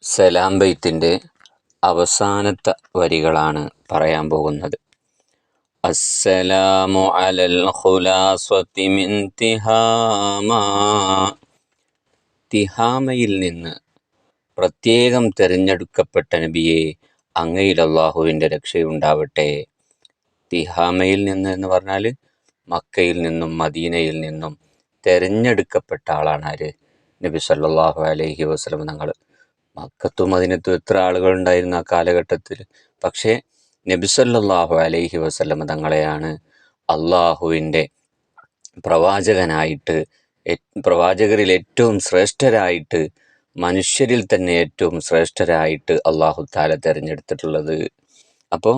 സലാം ബൈത്തിൻ്റെ അവസാനത്തെ വരികളാണ് പറയാൻ പോകുന്നത്. അസ്സലാമു അലൽ ഖുലാസ്വതി മിൻ തിഹാമ. തിഹാമയിൽ നിന്ന് പ്രത്യേകം തിരഞ്ഞെടുക്കപ്പെട്ട നബിയെ, അങ്ങയിൽ അള്ളാഹുവിൻ്റെ രക്ഷയുണ്ടാവട്ടെ. തിഹാമയിൽ നിന്ന് എന്ന് പറഞ്ഞാൽ മക്കയിൽ നിന്നും മദീനയിൽ നിന്നും തിരഞ്ഞെടുക്കപ്പെട്ട ആളാണ് ആര്? നബി സല്ലല്ലാഹു അലൈഹി വസല്ലം തങ്ങൾ. മക്കത്തും മദീനത്തും എത്ര ആളുകൾ ഉണ്ടായിരുന്നു ആ കാലഘട്ടത്തിൽ? പക്ഷേ നബി സല്ലല്ലാഹു അലൈഹി വസല്ലം തങ്ങളെയാണ് അള്ളാഹുവിൻ്റെ പ്രവാചകനായിട്ട്, പ്രവാചകരിൽ ഏറ്റവും ശ്രേഷ്ഠരായിട്ട്, മനുഷ്യരിൽ തന്നെ ഏറ്റവും ശ്രേഷ്ഠരായിട്ട് അള്ളാഹു താല തിരഞ്ഞെടുത്തിട്ടുള്ളത്. അപ്പോൾ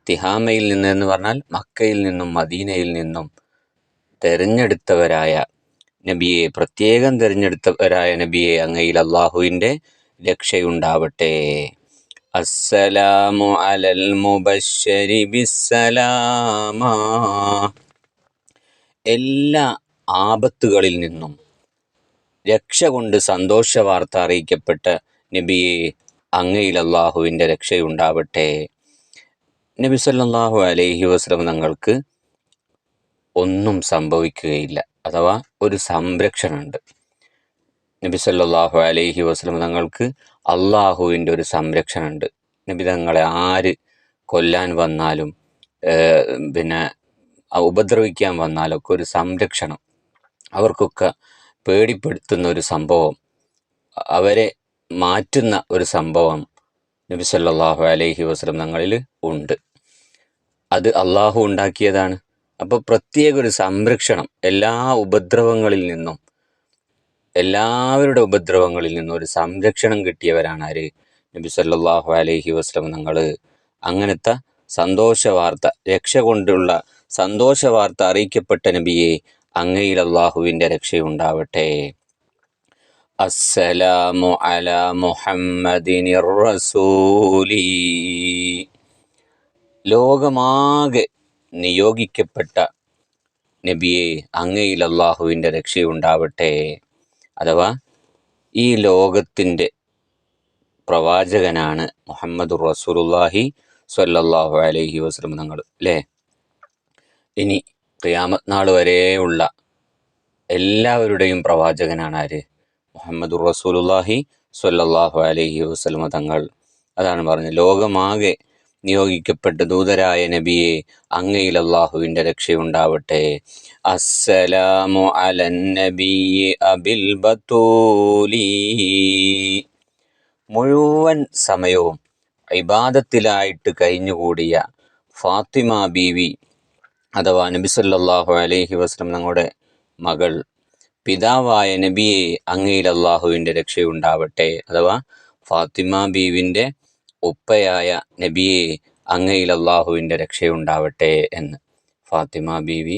തിഹാമയിൽ നിന്ന് എന്ന് പറഞ്ഞാൽ മക്കയിൽ നിന്നും മദീനയിൽ നിന്നും തിരഞ്ഞെടുത്തവരായ നബിയെ, പ്രത്യേകം തിരഞ്ഞെടുത്തവരായ നബിയെ, അങ്ങയിൽ അള്ളാഹുവിൻ്റെ രക്ഷയുണ്ടാവട്ടെ. അസ്സലാമു അലൽ മുബശ്ശരി ബിസ്സലാമ. എല്ലാ ആപത്തുകളിൽ നിന്നും രക്ഷ കൊണ്ട് സന്തോഷ വാർത്ത അറിയിക്കപ്പെട്ട നബിയെ, അങ്ങയിൽ അള്ളാഹുവിൻ്റെ രക്ഷയുണ്ടാവട്ടെ. നബി സല്ലല്ലാഹു അലൈഹി വസല്ലം തങ്ങൾക്ക് ഒന്നും സംഭവിക്കുകയില്ല, അഥവാ ഒരു സംരക്ഷണമുണ്ട്. നബി സല്ലല്ലാഹു അലൈഹി വസല്ലം തങ്ങൾക്ക് അള്ളാഹുവിൻ്റെ ഒരു സംരക്ഷണമുണ്ട്. നബി തങ്ങളെ ആര് കൊല്ലാൻ വന്നാലും ഉപദ്രവിക്കാൻ വന്നാലൊക്കെ ഒരു സംരക്ഷണം, അവർക്കൊക്കെ പേടിപ്പെടുത്തുന്ന ഒരു സംഭവം, അവരെ മാറ്റുന്ന ഒരു സംഭവം നബി സല്ലല്ലാഹു അലൈഹി വസല്ലം തങ്ങളിൽ ഉണ്ട്. അത് അള്ളാഹു ഉണ്ടാക്കിയതാണ്. അപ്പോൾ പ്രത്യേക ഒരു സംരക്ഷണം, എല്ലാ ഉപദ്രവങ്ങളിൽ നിന്നും, എല്ലാവരുടെ ഉപദ്രവങ്ങളിൽ നിന്നും ഒരു സംരക്ഷണം കിട്ടിയവരാണ് ആര്? നബി സല്ലല്ലാഹു അലൈഹി വസല്ലം തങ്ങൾ. അങ്ങനത്തെ സന്തോഷ വാർത്ത, രക്ഷ കൊണ്ടുള്ള സന്തോഷ വാർത്ത അറിയിക്കപ്പെട്ട നബിയെ, അങ്ങയിൽ അള്ളാഹുവിൻ്റെ രക്ഷയുണ്ടാവട്ടെ. അസ്സലാമു അലാ മുഹമ്മദിനിർ റസൂലി. ലോകമാകെ നിയോഗിക്കപ്പെട്ട നബിയെ, അങ്ങയിൽ അള്ളാഹുവിൻ്റെ രക്ഷയുണ്ടാവട്ടെ. അഥവാ ഈ ലോകത്തിൻ്റെ പ്രവാചകനാണ് മുഹമ്മദുർ റസൂലുള്ളാഹി സ്വല്ലല്ലാഹു അലൈഹി വസല്ലം തങ്ങൾ, അല്ലേ? ഇനി ഖിയാമത്ത് നാൾ വരെയുള്ള എല്ലാവരുടെയും പ്രവാചകനാണ് ആര്? മുഹമ്മദുർ റസൂലുള്ളാഹി സ്വല്ലല്ലാഹു അലൈഹി വസല്ലം തങ്ങൾ. അതാണ് പറഞ്ഞത്, ലോകമാകെ നിയോഗിക്കപ്പെട്ട ദൂതരായ നബിയെ, അങ്ങയിൽ അള്ളാഹുവിൻ്റെ രക്ഷയുണ്ടാവട്ടെ. അസ്സലാമു അലൻ നബിയ്യി അബിൽ ബത്തൂലി. മുഴുവൻ സമയവും ഇബാദത്തിലായിട്ട് കഴിഞ്ഞുകൂടിയ ഫാത്തിമ ബീവി, അഥവാ നബി സല്ലല്ലാഹു അലൈഹി വസല്ലം തങ്ങളുടെ മകൾ, പിതാവായ നബിയെ, അങ്ങയിൽ അള്ളാഹുവിൻ്റെ രക്ഷയുണ്ടാവട്ടെ. അഥവാ ഫാത്തിമ ബീവിൻ്റെ ഉപ്പയായ നബിയെ, അങ്ങയിൽ അള്ളാഹുവിൻ്റെ രക്ഷയുണ്ടാവട്ടെ എന്ന്. ഫാത്തിമ ബീവി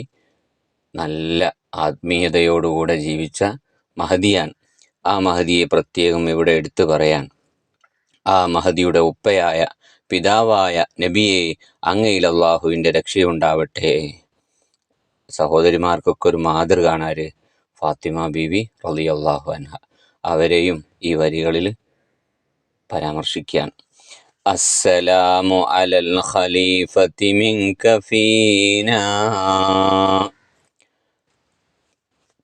നല്ല ആത്മീയതയോടുകൂടെ ജീവിച്ച മഹദിയാണ്. ആ മഹദിയെ പ്രത്യേകം ഇവിടെ എടുത്തു പറയാൻ, ആ മഹദിയുടെ ഉപ്പയായ പിതാവായ നബിയെ, അങ്ങയിൽ അള്ളാഹുവിൻ്റെ രക്ഷയുണ്ടാവട്ടെ. സഹോദരിമാർക്കൊക്കെ ഒരു മാതൃക കാണാറ് ഫാത്തിമ ബീവി റളിയല്ലാഹു അൻഹ. അവരെയും ഈ വരികളിൽ പരാമർശിക്കുകയാണ്. അസ്സലാമു അലൽ ഖലീഫത്തി മിൻക ഫീനാ.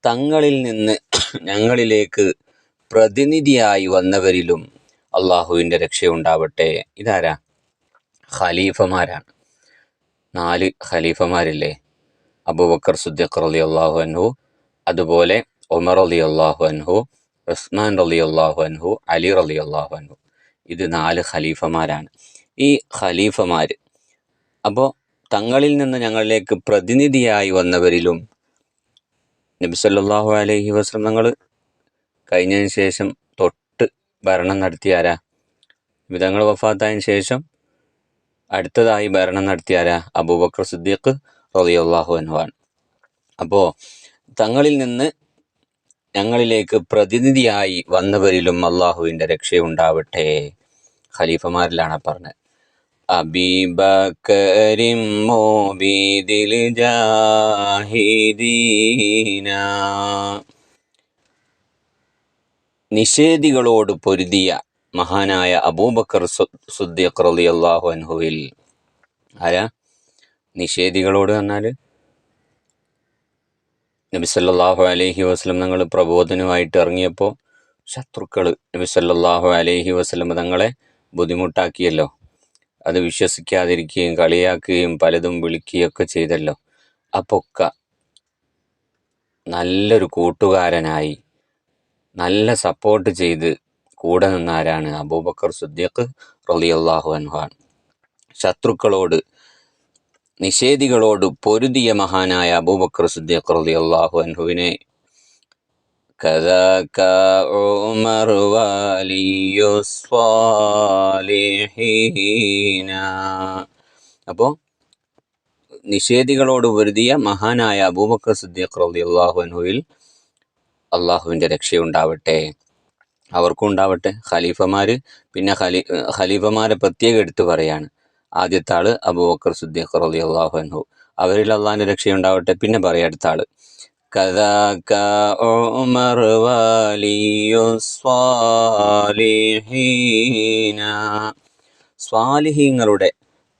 തങ്ങളിൽ നിന്ന് ഞങ്ങളിലേക്ക് പ്രതിനിധിയായി വന്നവരിലും അള്ളാഹുവിൻ്റെ രക്ഷയുണ്ടാവട്ടെ. ഇതാരാ? ഖലീഫമാരാണ്. 4 ഖലീഫമാരില്ലേ? അബൂബക്കർ സിദ്ദീഖ് റളിയല്ലാഹു അൻഹു, അതുപോലെ ഉമർ റളിയല്ലാഹു അൻഹു, ഉസ്മാൻ റളിയല്ലാഹു അൻഹു, അലി റളിയല്ലാഹു അൻഹു. ഇത് 4 ഖലീഫമാരാണ്. ഈ ഖലീഫമാർ, അപ്പോൾ തങ്ങളിൽ നിന്ന് ഞങ്ങളിലേക്ക് പ്രതിനിധിയായി വന്നവരിലും നബി സല്ലല്ലാഹു അലൈഹി വസല്ലം തങ്ങൾ കഴിഞ്ഞതിന് ശേഷം തൊട്ട് ഭരണം നടത്തിയാരാ? നബി തങ്ങൾ വഫാത്തായതിനു ശേഷം അടുത്തതായി ഭരണം നടത്തിയാരാ? അബൂബക്കർ സിദ്ദീഖ് റളിയല്ലാഹു അൻഹു ആണ്. അപ്പോൾ തങ്ങളിൽ നിന്ന് ഞങ്ങളിലേക്ക് പ്രതിനിധിയായി വന്നവരിലും അള്ളാഹുവിൻ്റെ രക്ഷയുണ്ടാവട്ടെ. ഖലീഫമാരിലാണ് പറഞ്ഞത്. അബീബക്കറിൻ മുബീദിൽ ജാഹിദീന. നിഷേധികളോട് പൊരുതിയ മഹാനായ അബൂബക്കർ സിദ്ദീഖ് റളിയല്ലാഹു അൻഹുവിൽ. ആരാ? നിഷേധികളോട് എന്നാൽ നബി സല്ലല്ലാഹു അലൈഹി വസല്ലം തങ്ങൾ പ്രബോധനമായിട്ട് ഇറങ്ങിയപ്പോൾ ശത്രുക്കൾ നബി സല്ലല്ലാഹു അലൈഹി വസല്ലം തങ്ങളെ ബുദ്ധിമുട്ടാക്കിയല്ലോ. അത് വിശ്വസിക്കാതിരിക്കുകയും കളിയാക്കുകയും പലതും വിളിക്കുകയൊക്കെ ചെയ്തല്ലോ. അപ്പൊക്കെ നല്ലൊരു കൂട്ടുകാരനായി നല്ല സപ്പോർട്ട് ചെയ്ത് കൂടെ നിന്നാരാണ്? അബൂബക്കർ സിദ്ദീഖ് റളിയല്ലാഹു അൻഹു ആണ്. ശത്രുക്കളോട് നിഷേധികളോട് പൊരുതിയ മഹാനായ അബൂബക്കർ സിദ്ദീഖ് റളിയല്ലാഹു അൻഹുവിനെ കദാക ഉമർ വലിയുസ് സ്വാലിഹീന. അപ്പോൾ നിഷേധികളോട് പൊരുതിയ മഹാനായ അബൂബക്കർ സിദ്ദീഖ് റളിയല്ലാഹു അൻഹുവിൽ അള്ളാഹുവിൻ്റെ രക്ഷയുണ്ടാവട്ടെ, അവർക്കും ഉണ്ടാവട്ടെ. ഖലീഫമാർ, പിന്നെ ഖലീഫമാരെ പ്രത്യേകം എടുത്തു പറയാണ്. ആദ്യത്തെ ആള് അബൂബക്കർ സിദ്ദീഖ് റളിയല്ലാഹു അൻഹു, അവരിൽ അള്ളാഹിൻ്റെ രക്ഷയുണ്ടാവട്ടെ. പിന്നെ പറയാം അടുത്ത ആള് കദാക ഉമർ വലിയുസ് സ്വാലിഹീന. സ്വാലിഹീങ്ങളുടെ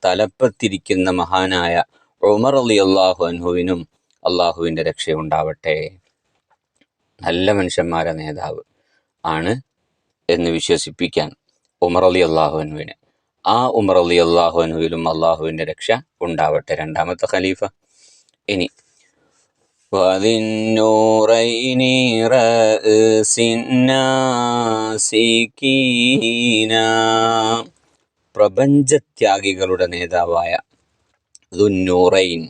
തലപ്പത്തിരിക്കുന്ന മഹാനായ ഉമർ റളിയല്ലാഹു അൻഹുവിനും അള്ളാഹുവിൻ്റെ രക്ഷയുണ്ടാവട്ടെ. നല്ല മനുഷ്യന്മാരെ നേതാവ് ആണ് എന്ന് വിശ്വസിപ്പിക്കാൻ ഉമർ റളിയല്ലാഹു അൻഹുവിനെ, ആ ഉമർ റളിയല്ലാഹു അൻഹുവിലും അള്ളാഹുവിൻ്റെ രക്ഷ ഉണ്ടാവട്ടെ. രണ്ടാമത്തെ ഖലീഫ. ഇനി വദിന്നൂറൈനി റഅസിന്നാസികീന. പ്രപഞ്ചത്യാഗികളുടെ നേതാവായ ദുന്നൂറൈൻ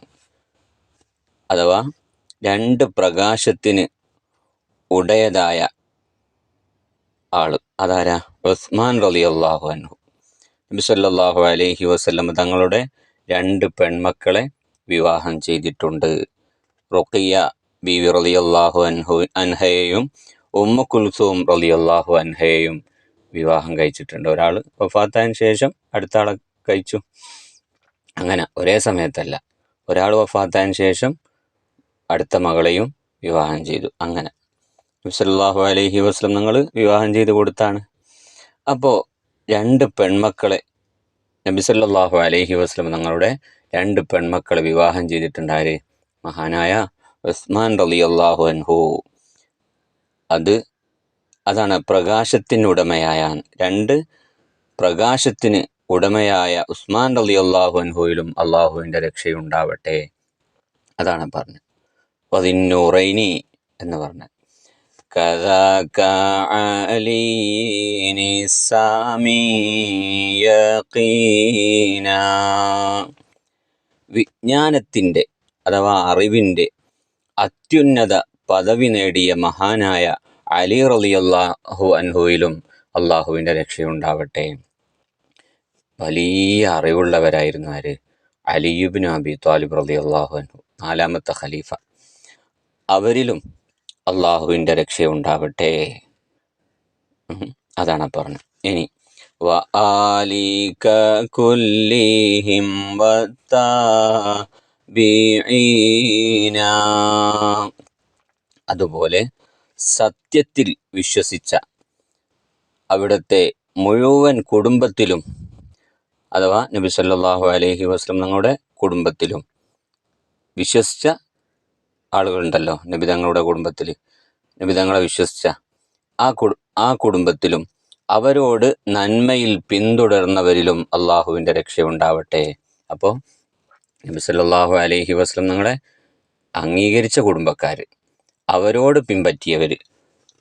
അഥവാ രണ്ട് പ്രകാശത്തിന് ഉടയതായ ആള്, അതാരാ? ഉസ്മാൻ റളിയല്ലാഹു അൻഹു. നബി സല്ലല്ലാഹു അലൈഹി വസല്ലം തങ്ങളുടെ രണ്ട് പെൺമക്കളെ വിവാഹം ചെയ്തിട്ടുണ്ട്. റുഖിയ ബീവി റളിയല്ലാഹു അൻഹയെയും ഉമ്മു കുൽസൂം റളിയല്ലാഹു അൻഹയെയും വിവാഹം കഴിച്ചിട്ടുണ്ട്. ഒരാൾ വഫാത്തായതിനു ശേഷം അടുത്ത ആളെ കഴിച്ചു. അങ്ങനെ ഒരേ സമയത്തല്ല, ഒരാൾ വഫാത്തായതിനു ശേഷം അടുത്ത മകളെയും വിവാഹം ചെയ്തു. അങ്ങനെ നബി സല്ലല്ലാഹു അലൈഹി വസല്ലം തങ്ങൾ വിവാഹം ചെയ്ത് കൊടുത്താണ്. അപ്പോൾ രണ്ട് പെൺമക്കളെ നബി സല്ലല്ലാഹു അലൈഹി വസല്ലം തങ്ങളുടെ രണ്ട് പെൺമക്കളെ വിവാഹം ചെയ്തിട്ടുണ്ടാര്? മഹാനായ ഉസ്മാൻ റളിയല്ലാഹു അൻഹു. അതാണ് പ്രകാശത്തിന് ഉടമയായ, രണ്ട് പ്രകാശത്തിന് ഉടമയായ ഉസ്മാൻ റളിയല്ലാഹു അൻഹുവിലും അള്ളാഹുവിൻ്റെ രക്ഷയുണ്ടാവട്ടെ. അതാണ് പറഞ്ഞത് വദിന്നൂറൈനി എന്ന് പറഞ്ഞത്. കദാക അലീനി സാമി യഖീന. വിജ്ഞാനത്തിൻ്റെ അഥവാ അറിവിൻ്റെ അത്യുന്നത പദവി നേടിയ മഹാനായ അലി റളിയല്ലാഹു അൻഹുവിലും അള്ളാഹുവിൻ്റെ രക്ഷയുണ്ടാവട്ടെ. വലിയ അറിവുള്ളവരായിരുന്നു ആര്? അലി ഇബ്നു അബി ത്വാലിബ് റളിയല്ലാഹു അൻഹു, നാലാമത്തെ ഖലീഫ. അവരിലും അള്ളാഹുവിൻ്റെ രക്ഷയുണ്ടാവട്ടെ. അതാണ് പറഞ്ഞത്. ഇനി വആലിക കുല്ലിഹിം വത്താബിഈന. അതുപോലെ സത്യത്തിൽ വിശ്വസിച്ച അവിടുത്തെ മുഴുവൻ കുടുംബത്തിലും, അഥവാ നബി സല്ലല്ലാഹു അലൈഹി വസല്ലം തങ്ങളുടെ കുടുംബത്തിലും വിശ്വസിച്ച ആളുകളുണ്ടല്ലോ, നബി തങ്ങളുടെ കുടുംബത്തിൽ നബി തങ്ങളെ വിശ്വസിച്ച ആ കുടുംബത്തിലും അവരോട് നന്മയിൽ പിന്തുടർന്നവരിലും അള്ളാഹുവിൻ്റെ രക്ഷയുണ്ടാവട്ടെ. അപ്പോൾ നബി സല്ലല്ലാഹു അലൈഹി വസല്ലം തങ്ങളെ അംഗീകരിച്ച കുടുംബക്കാർ, അവരോട് പിൻപറ്റിയവർ,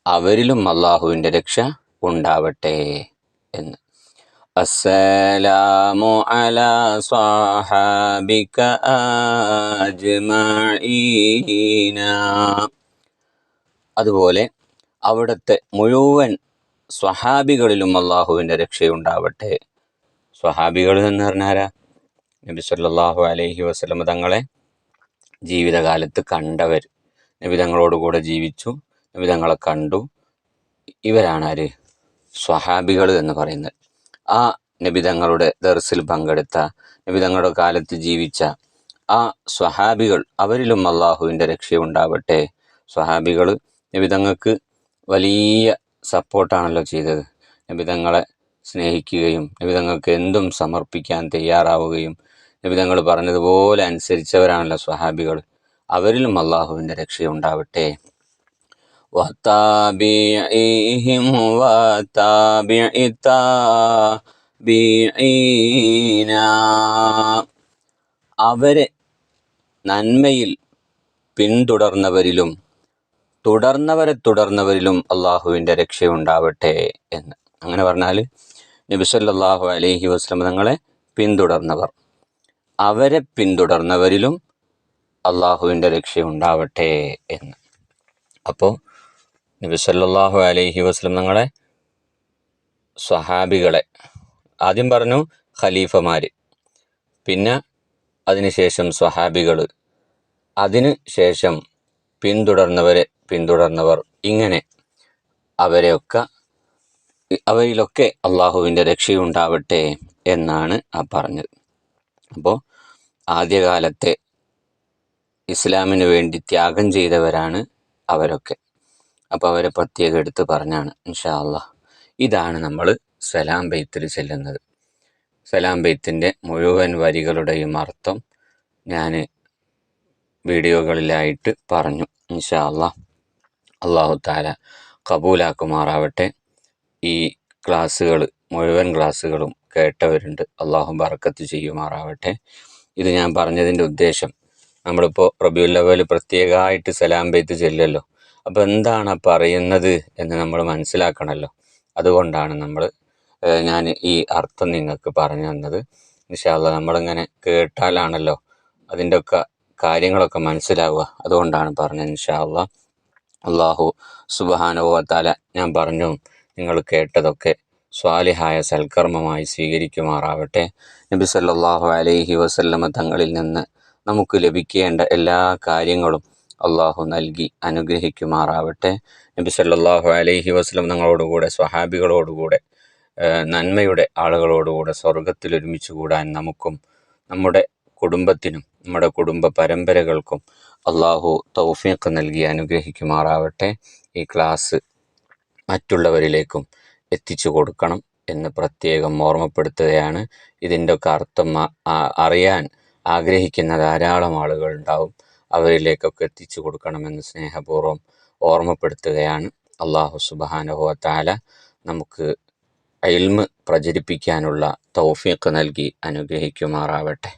അവരിലും അള്ളാഹുവിൻ്റെ രക്ഷ ഉണ്ടാവട്ടെ എന്ന്. അസ്സലാമു അലാ സ്വഹാബിക അജ്മഈന. അതുപോലെ അവിടുത്തെ മുഴുവൻ സ്വഹാബികളിലും അള്ളാഹുവിൻ്റെ രക്ഷയുണ്ടാവട്ടെ. സ്വഹാബികൾ എന്ന് പറഞ്ഞാരാ? നബി സല്ലല്ലാഹു അലൈഹി വസല്ലം തങ്ങളെ ജീവിതകാലത്ത് കണ്ടവർ, നബി തങ്ങളോടുകൂടെ ജീവിച്ചു, നബി തങ്ങളെ കണ്ടു, ഇവരാണ് ആര്? സ്വഹാബികൾ എന്ന് പറയുന്നത്. ആ നബി തങ്ങളുടെ ദർസിൽ പങ്കെടുത്ത, നബി തങ്ങളുടെ കാലത്ത് ജീവിച്ച ആ സ്വഹാബികൾ, അവരിലും അള്ളാഹുവിൻ്റെ രക്ഷയുണ്ടാവട്ടെ. സ്വഹാബികൾ നബി തങ്ങൾക്ക് വലിയ സപ്പോർട്ടാണല്ലോ ചെയ്തത്. നബി തങ്ങളെ സ്നേഹിക്കുകയും നബിതങ്ങൾക്ക് എന്തും സമർപ്പിക്കാൻ തയ്യാറാവുകയും നബിതങ്ങൾ പറഞ്ഞതുപോലെ അനുസരിച്ചവരാണല്ലോ സ്വഹാബികൾ. അവരിലും അള്ളാഹുവിൻ്റെ രക്ഷയുണ്ടാവട്ടെ. വത്താബിഈഹിം വത്താബിഇ താബിഈന, അവരെ നന്മയിൽ പിന്തുടർന്നവരിലും തുടർന്നവരിലും അള്ളാഹുവിൻ്റെ രക്ഷയുണ്ടാവട്ടെ എന്ന്. അങ്ങനെ പറഞ്ഞാൽ നബി സല്ലല്ലാഹു അലൈഹി വസല്ലം തങ്ങളെ പിന്തുടർന്നവർ, അവരെ പിന്തുടർന്നവരിലും അള്ളാഹുവിൻ്റെ രക്ഷയുണ്ടാവട്ടെ എന്ന്. അപ്പോൾ നബി സല്ലല്ലാഹു അലൈഹി വസല്ലം തങ്ങളെ സ്വഹാബികളെ ആദ്യം പറഞ്ഞു, ഖലീഫമാർ, പിന്നെ അതിനുശേഷം സ്വഹാബികൾ, അതിനു ശേഷം പിന്തുടർന്നവർ, ഇങ്ങനെ അവരിലൊക്കെ അള്ളാഹുവിൻ്റെ രക്ഷയുണ്ടാവട്ടെ എന്നാണ് പറഞ്ഞത്. അപ്പോൾ ആദ്യകാലത്തെ ഇസ്ലാമിന് വേണ്ടി ത്യാഗം ചെയ്തവരാണ് അവരൊക്കെ. അപ്പോൾ അവരെ പ്രത്യേകം എടുത്ത് പറഞ്ഞാണ് ഇൻഷാ അള്ളാഹ്. ഇതാണ് നമ്മൾ സലാം ബെയ്ത്തിൽ ചെല്ലുന്നത്. സലാം ബെയ്ത്തിൻ്റെ മുഴുവൻ വരികളുടെയും അർത്ഥം ഞാൻ വീഡിയോകളിലായിട്ട് പറഞ്ഞു. ഇൻഷാ അള്ളാഹ് അള്ളാഹു തആല കബൂലാക്കുമാറാവട്ടെ. ഈ മുഴുവൻ ക്ലാസ്സുകളും കേട്ടവരുണ്ട്, അള്ളാഹു ബറക്കത്ത് ചെയ്യുമാറാവട്ടെ. ഇത് ഞാൻ പറഞ്ഞതിൻ്റെ ഉദ്ദേശം, നമ്മളിപ്പോൾ റബീഉൽ അവ്വൽ പ്രത്യേകമായിട്ട് സലാം ബെയ്ത്ത് ചെല്ലല്ലോ. അപ്പോൾ എന്താണ് പറയുന്നത് എന്ന് നമ്മൾ മനസ്സിലാക്കണമല്ലോ. അതുകൊണ്ടാണ് ഞാൻ ഈ അർത്ഥം നിങ്ങൾക്ക് പറഞ്ഞു തന്നത്. ഇൻഷാ അള്ളാഹ് നമ്മളിങ്ങനെ കേട്ടാലാണല്ലോ അതിൻ്റെ ഒക്കെ കാര്യങ്ങളൊക്കെ മനസ്സിലാവുക. അതുകൊണ്ടാണ് പറഞ്ഞത്. ഇൻഷാ അള്ളാഹ് അള്ളാഹു സുബ്ഹാനഹു വ തആല ഞാൻ പറഞ്ഞു നിങ്ങൾ കേട്ടതൊക്കെ സ്വാലിഹായ സൽക്കർമ്മമായി സ്വീകരിക്കുമാറാവട്ടെ. നബി സല്ലല്ലാഹു അലൈഹി വസല്ലമ തങ്ങളിൽ നിന്ന് നമുക്ക് ലഭിക്കേണ്ട എല്ലാ കാര്യങ്ങളും അള്ളാഹു നൽകി അനുഗ്രഹിക്കുമാറാവട്ടെ. നബി സല്ലല്ലാഹു അലൈഹി വസല്ലം തങ്ങളോടുകൂടെ സ്വഹാബികളോടുകൂടെ നന്മയുടെ ആളുകളോടുകൂടെ സ്വർഗത്തിൽ ഒരുമിച്ച് കൂടാൻ നമുക്കും നമ്മുടെ കുടുംബത്തിനും നമ്മുടെ കുടുംബ പരമ്പരകൾക്കും അള്ളാഹു തൗഫീഖ് നൽകി അനുഗ്രഹിക്കുമാറാവട്ടെ. ഈ ക്ലാസ് മറ്റുള്ളവരിലേക്കും എത്തിച്ചു കൊടുക്കണം എന്ന് പ്രത്യേകം ഓർമ്മപ്പെടുത്തുകയാണ്. ഇതിൻ്റെ ഒക്കെ അർത്ഥം അറിയാൻ ആഗ്രഹിക്കുന്ന ധാരാളം ആളുകളുണ്ടാവും. അവരിലേക്കൊക്കെ എത്തിച്ചു കൊടുക്കണമെന്ന് സ്നേഹപൂർവ്വം ഓർമ്മപ്പെടുത്തുകയാണ്. അള്ളാഹു സുബ്ഹാനഹു വ തആല നമുക്ക് ഇൽമ് പ്രചരിപ്പിക്കാനുള്ള തൗഫീഖ് നൽകി അനുഗ്രഹിക്കുമാറാവട്ടെ.